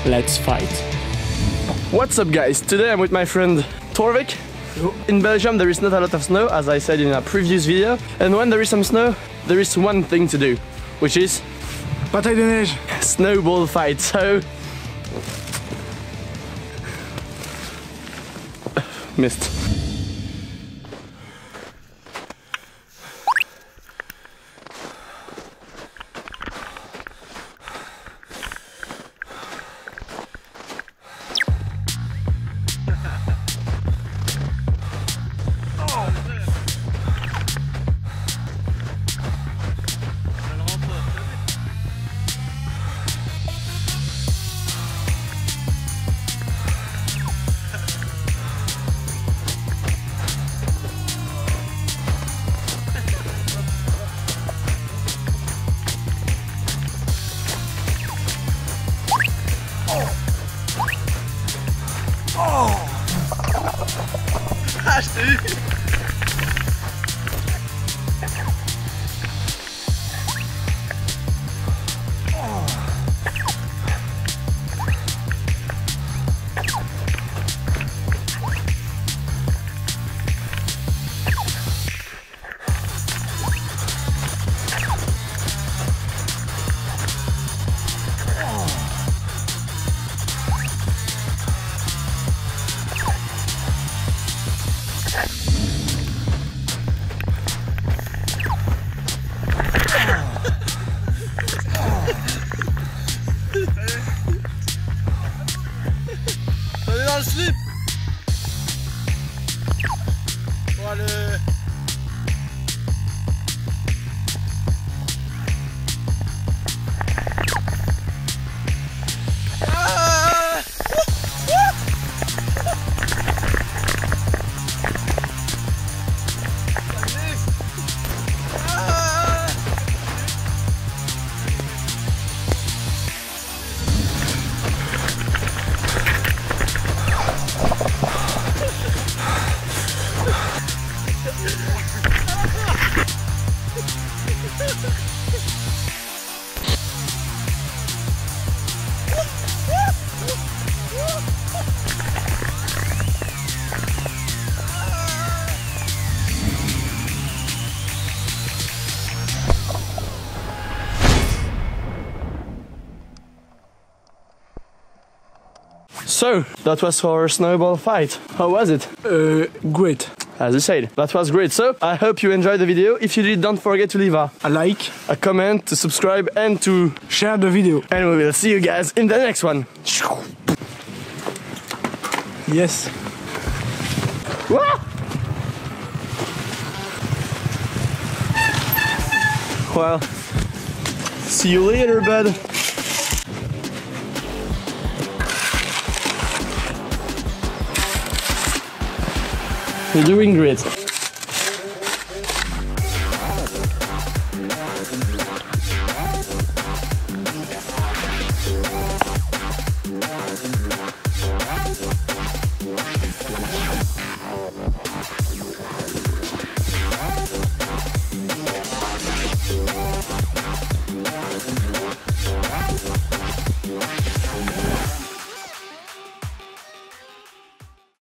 let's fight. What's up guys, today I'm with my friend Torvik. In Belgium there is not a lot of snow, as I said in a previous video, and when there is some snow, there is one thing to do, which is bataille de neige. Snowball fight. So missed. Ah, je t'ai eu. On est dans le slip. Bon, le... So, that was our snowball fight. How was it? Great. As you said, that was great. So, I hope you enjoyed the video. If you did, don't forget to leave a like, a comment, to subscribe, and to share the video. And we will see you guys in the next one. Yes. Wah! Well, see you later, bud. You're doing great.